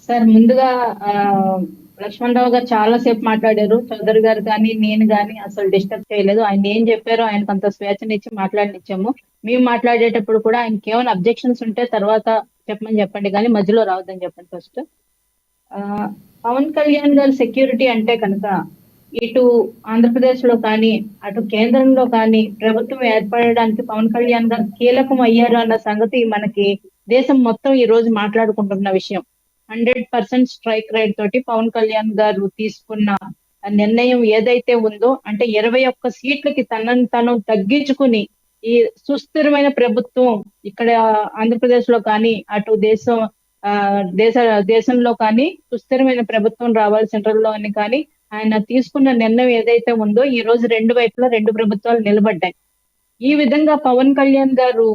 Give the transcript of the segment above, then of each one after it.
Sir ముందుగా ఆ, లక్ష్మణరావు గారు చాలా సేపు మాట్లాడారు. చౌదరి గారు కానీ నేను కానీ అసలు డిస్టర్బ్ చేయలేదు. ఆయన ఏం చెప్పారో ఆయనకు అంత స్వేచ్ఛనిచ్చి మాట్లాడనిచ్చాము. మేము మాట్లాడేటప్పుడు కూడా ఆయనకి ఏమైనా అబ్జెక్షన్స్ ఉంటే తర్వాత చెప్పమని చెప్పండి, కానీ మధ్యలో రావద్దని చెప్పండి ఫస్ట్. ఆ, పవన్ కళ్యాణ్ గారి సెక్యూరిటీ అంటే కనుక ఇటు ఆంధ్రప్రదేశ్ లో కానీ అటు కేంద్రంలో కానీ ప్రభుత్వం ఏర్పడడానికి పవన్ కళ్యాణ్ గారు కీలకం అయ్యారు అన్న సంగతి మనకి దేశం మొత్తం ఈ రోజు మాట్లాడుకుంటున్న విషయం. 100% స్ట్రైక్ రేట్ తోటి పవన్ కళ్యాణ్ గారు తీసుకున్న ఆ నిర్ణయం ఏదైతే ఉందో, అంటే 21 సీట్లకి తనను తను తగ్గించుకుని ఈ సుస్థిరమైన ప్రభుత్వం ఇక్కడ ఆంధ్రప్రదేశ్ లో కానీ అటు ఆ దేశ దేశంలో కానీ సుస్థిరమైన ప్రభుత్వం రావాలి సెంట్రల్ లో అని కానీ ఆయన తీసుకున్న నిర్ణయం ఏదైతే ఉందో ఈ రోజు రెండు వైపులా రెండు ప్రభుత్వాలు నిలబడ్డాయి. ఈ విధంగా పవన్ కళ్యాణ్ గారు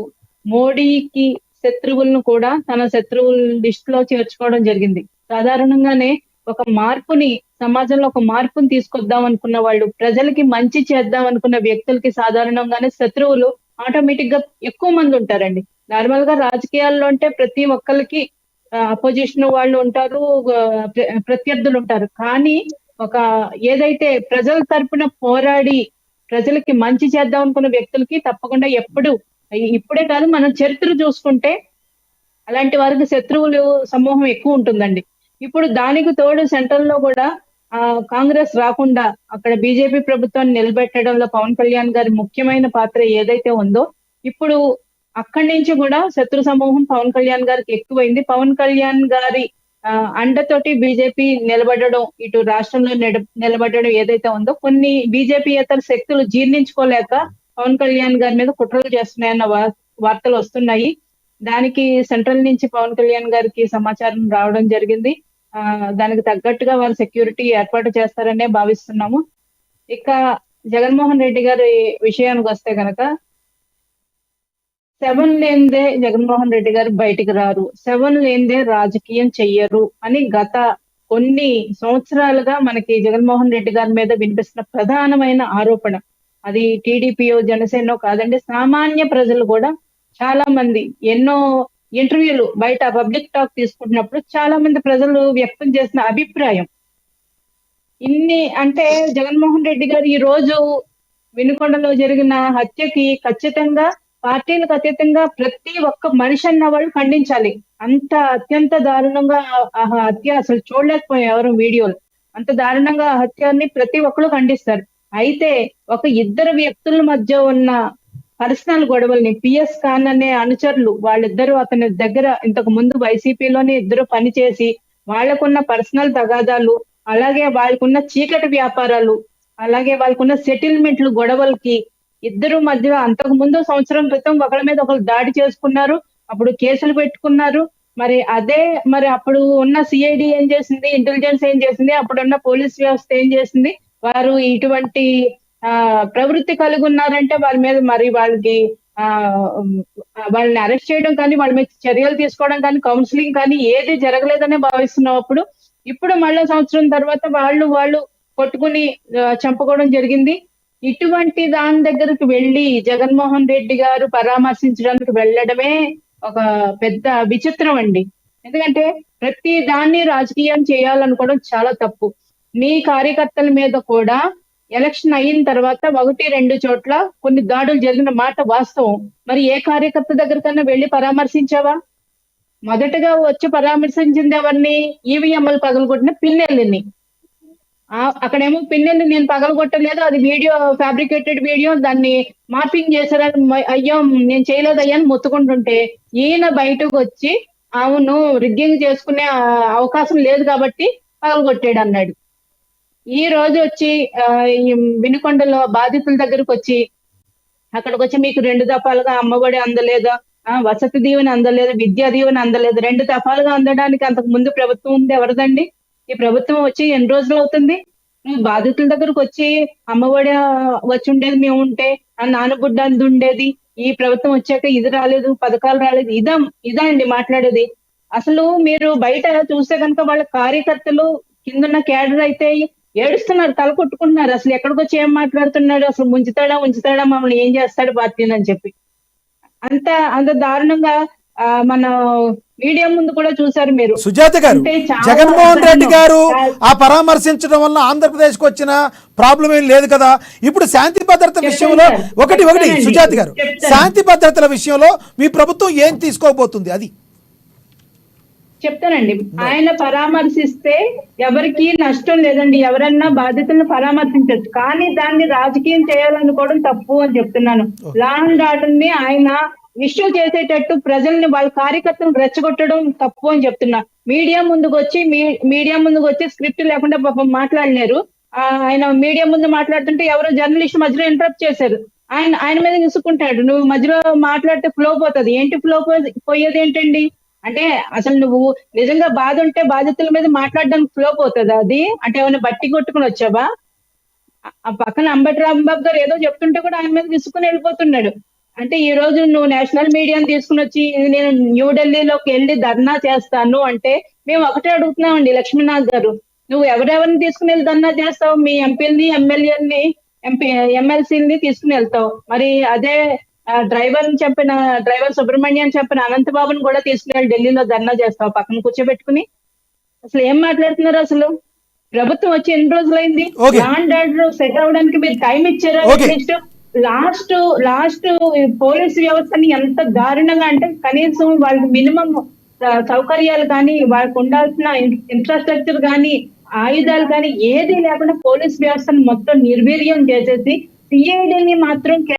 మోడీకి శత్రువులను కూడా తన శత్రువుల లిస్ట్ లో చేర్చుకోవడం జరిగింది. సాధారణంగానే ఒక మార్పుని సమాజంలో ఒక మార్పుని తీసుకొద్దాం అనుకున్న వాళ్ళు, ప్రజలకి మంచి చేద్దాం అనుకున్న వ్యక్తులకి సాధారణంగానే శత్రువులు ఆటోమేటిక్ గా ఎక్కువ మంది ఉంటారండి. నార్మల్ గా రాజకీయాల్లో అంటే ప్రతి ఒక్కరికి అపోజిషన్ వాళ్ళు ఉంటారు, ప్రత్యర్థులు ఉంటారు. కానీ ఒక ఏదైతే ప్రజల తరపున పోరాడి ప్రజలకి మంచి చేద్దాం అనుకున్న వ్యక్తులకి తప్పకుండా ఎప్పుడు, ఇప్పుడే కాదు మనం చరిత్ర చూసుకుంటే అలాంటి వారికి శత్రువులు సమూహం ఎక్కువ ఉంటుందండి. ఇప్పుడు దానికి తోడు సెంట్రల్ లో కూడా కాంగ్రెస్ రాకుండా అక్కడ బీజేపీ ప్రభుత్వాన్ని నిలబెట్టడంలో పవన్ కళ్యాణ్ గారి ముఖ్యమైన పాత్ర ఏదైతే ఉందో, ఇప్పుడు అక్కడి నుంచి కూడా శత్రు సమూహం పవన్ కళ్యాణ్ గారికి ఎక్కువైంది. పవన్ కళ్యాణ్ గారి అండతోటి బీజేపీ నిలబడడం, ఇటు రాష్ట్రంలో నిలబడడం ఏదైతే ఉందో, కొన్ని బీజేపీయేతర శక్తులు జీర్ణించుకోలేక పవన్ కళ్యాణ్ గారి మీద కుట్రలు చేస్తున్నాయన్న వార్తలు వస్తున్నాయి. దానికి సెంట్రల్ నుంచి పవన్ కళ్యాణ్ గారికి సమాచారం రావడం జరిగింది. దానికి తగ్గట్టుగా వారు సెక్యూరిటీ ఏర్పాటు చేస్తారనే భావిస్తున్నాము. ఇక జగన్మోహన్ రెడ్డి గారి విషయానికి వస్తే కనుక 7 లేనిదే జగన్మోహన్ రెడ్డి గారు బయటికి రారు, 7 లేనిదే రాజకీయం చెయ్యరు అని గత కొన్ని సంవత్సరాలుగా మనకి జగన్మోహన్ రెడ్డి గారి మీద వినిపిస్తున్న ప్రధానమైన ఆరోపణ. అది టీడీపీయో జనసేనో కాదండి, సామాన్య ప్రజలు కూడా చాలా మంది ఎన్నో ఇంటర్వ్యూలు బయట పబ్లిక్ టాక్ తీసుకుంటున్నప్పుడు చాలా మంది ప్రజలు వ్యక్తం చేసిన అభిప్రాయం ఇన్ని అంటే, జగన్మోహన్ రెడ్డి గారు ఈ రోజు వినుకొండలో జరిగిన హత్యకి ఖచ్చితంగా పార్టీలకు అతీతంగా ప్రతి ఒక్క మనిషి అన్న వాళ్ళు ఖండించాలి. అంత అత్యంత దారుణంగా ఆ హత్య అసలు చూడలేకపోయాం ఎవరు వీడియోలు. అంత దారుణంగా ఆ హత్యని ప్రతి ఒక్కరు ఖండిస్తారు. అయితే ఒక ఇద్దరు వ్యక్తుల మధ్య ఉన్న పర్సనల్ గొడవల్ని పిఎస్ ఖాన్ అనే అనుచరులు వాళ్ళిద్దరూ అతని దగ్గర ఇంతకు ముందు వైసీపీలోనే ఇద్దరు పనిచేసి వాళ్ళకున్న పర్సనల్ తగాదాలు, అలాగే వాళ్ళకున్న చీకటి వ్యాపారాలు, అలాగే వాళ్ళకున్న సెటిల్మెంట్లు గొడవలకి ఇద్దరు మధ్య అంతకు ముందు సంవత్సరం క్రితం ఒకరి మీద ఒకరు దాడి చేసుకున్నారు. అప్పుడు కేసులు పెట్టుకున్నారు. మరి అప్పుడు ఉన్న సిఐడి ఏం చేసింది, ఇంటెలిజెన్స్ ఏం చేసింది, అప్పుడున్న పోలీస్ వ్యవస్థ ఏం చేసింది? వారు ఇటువంటి ప్రవృత్తి కలిగి ఉన్నారంటే వాళ్ళ మీద మరి ఆ వాళ్ళని అరెస్ట్ చేయడం కానీ, వాళ్ళ మీద చర్యలు తీసుకోవడం కానీ, కౌన్సిలింగ్ కానీ ఏది జరగలేదనే భావిస్తున్నాం. ఇప్పుడు మళ్ళా సంవత్సరం తర్వాత వాళ్ళు కొట్టుకుని చంపుకోవడం జరిగింది. ఇటువంటి దాని దగ్గరికి వెళ్ళి జగన్మోహన్ రెడ్డి గారు పరామర్శించడానికి వెళ్ళడమే ఒక పెద్ద విచిత్రం అండి. ఎందుకంటే ప్రతి దాన్ని రాజకీయం చేయాలనుకోవడం చాలా తప్పు. మీ కార్యకర్తల మీద కూడా ఎలక్షన్ అయిన తర్వాత 1-2 చోట్ల కొన్ని దాడులు జరిగిన మాట వాస్తవం. మరి ఏ కార్యకర్త దగ్గరకన్నా వెళ్ళి పరామర్శించావా? మొదటగా వచ్చి పరామర్శించింది ఎవరిని? ఈవీఎంలు పగలగొట్టిన పిన్నెల్లిని. అక్కడేమో పిన్నెల్ని నేను పగలగొట్టలేదు, అది వీడియో ఫ్యాబ్రికేటెడ్ వీడియో, దాన్ని మార్పింగ్ చేశారని అయ్యో నేను చేయలేదయ్యా అని మొత్తుకుంటుంటే, ఈయన బయటకు వచ్చి అవును రిగ్గింగ్ చేసుకునే అవకాశం లేదు కాబట్టి పగలగొట్టాడు అన్నాడు. ఈ రోజు వచ్చి వినుకొండలో బాధితుల దగ్గరకు వచ్చి అక్కడికి వచ్చి మీకు 2 దఫాలుగా అమ్మఒడి అందలేదా, వసతి దీవెన అందలేదు, విద్యా దీవెన అందలేదు. 2 దఫాలుగా అందడానికి అంతకు ముందు ప్రభుత్వం ఉంది ఎవరిదండి? ఈ ప్రభుత్వం వచ్చి ఎన్ని రోజులు అవుతుంది? నువ్వు బాధితుల దగ్గరకు వచ్చి అమ్మఒడి వచ్చి ఉండేది మేము ఉంటే, నాన్నబుడ్డ అంది ఉండేది, ఈ ప్రభుత్వం వచ్చాక ఇది రాలేదు, పథకాలు రాలేదు, ఇదా అండి మాట్లాడేది? అసలు మీరు బయట చూస్తే కనుక వాళ్ళ కార్యకర్తలు కిందన్న క్యాడర్ అయితే ఏడుస్తున్నారు, తల కొట్టుకుంటున్నారు. అసలు ఎక్కడికి వచ్చి ఏం మాట్లాడుతున్నాడు, అసలు ముంచుతాడా మమ్మల్ని, ఏం చేస్తాడు పార్టీని అని చెప్పి అంత దారుణంగా మన మీడియా ముందు కూడా చూసారు మీరు. సుజాత గారు, అంటే చాలా జగన్మోహన్ రెడ్డి గారు చాలా- ఆ పరామర్శించడం వల్ల ఆంధ్రప్రదేశ్కి వచ్చిన ప్రాబ్లం ఏం లేదు కదా. ఇప్పుడు శాంతి భద్రత విషయంలో ఒకటి సుజాత గారు, శాంతి భద్రతల విషయంలో మీ ప్రభుత్వం ఏం తీసుకోబోతుంది అది చెప్తానండి. ఆయన పరామర్శిస్తే ఎవరికి నష్టం లేదండి, ఎవరన్నా బాధితులను పరామర్శించవచ్చు, కానీ దాన్ని రాజకీయం చేయాలనుకోవడం తప్పు అని చెప్తున్నాను. లా అండ్ ఆర్డర్ ని ఆయన ఇష్యూ చేసేటట్టు ప్రజల్ని వాళ్ళ కార్యకర్తలను రెచ్చగొట్టడం తప్పు అని చెప్తున్నా. మీడియా ముందుకు వచ్చి స్క్రిప్ట్ లేకుండా పాపం మాట్లాడలేరు. ఆయన మీడియా ముందు మాట్లాడుతుంటే ఎవరో జర్నలిస్ట్ మధ్యలో ఇంటరప్ట్ చేశారు. ఆయన మీద విసుక్కుంటాడు, నువ్వు మధ్యలో మాట్లాడితే ఫ్లో పోతుంది. ఏంటి ఫ్లో పోయేది ఏంటండి? అంటే అసలు నువ్వు నిజంగా బాధ ఉంటే బాధితుల మీద మాట్లాడడానికి ఫ్లో పోతుంది అది? అంటే ఏమైనా బట్టి కొట్టుకుని వచ్చావా? ఆ పక్కన అంబటి రాంబాబు గారు ఏదో చెప్తుంటే కూడా ఆయన మీద విసుకుని వెళ్ళిపోతున్నాడు. అంటే ఈ రోజు నువ్వు నేషనల్ మీడియాని తీసుకుని వచ్చి నేను న్యూఢిల్లీలోకి వెళ్ళి ధర్నా చేస్తాను అంటే మేము ఒకటే అడుగుతున్నామండి, లక్ష్మీనాథ్ గారు, నువ్వు ఎవరెవరిని తీసుకుని వెళ్ళి ధర్నా చేస్తావు? మీ ఎంపీలని, ఎమ్మెల్యేలని, ఎమ్మెల్సీని తీసుకుని వెళ్తావు. మరి అదే డ్రైవర్ సుబ్రహ్మణ్యం చెప్పిన అనంతబాబుని కూడా తీసుకుని ఢిల్లీలో ధర్నా చేస్తావు పక్కన కూర్చోబెట్టుకుని? అసలు ఏం మాట్లాడుతున్నారు అసలు? ప్రభుత్వం వచ్చి ఎన్ని రోజులైంది? ల్యాండ్ ఆర్డర్ సెట్ అవడానికి మీరు టైం ఇచ్చారా? లాస్ట్ పోలీస్ వ్యవస్థని ఎంత దారుణంగా అంటే కనీసం వాళ్ళకి మినిమం సౌకర్యాలు కానీ, వాళ్ళకు ఉండాల్సిన ఇన్ఫ్రాస్ట్రక్చర్ కానీ, ఆయుధాలు కానీ ఏది లేకుండా పోలీస్ వ్యవస్థను మొత్తం నిర్వీర్యం చేసేసి సిఐడిని మాత్రం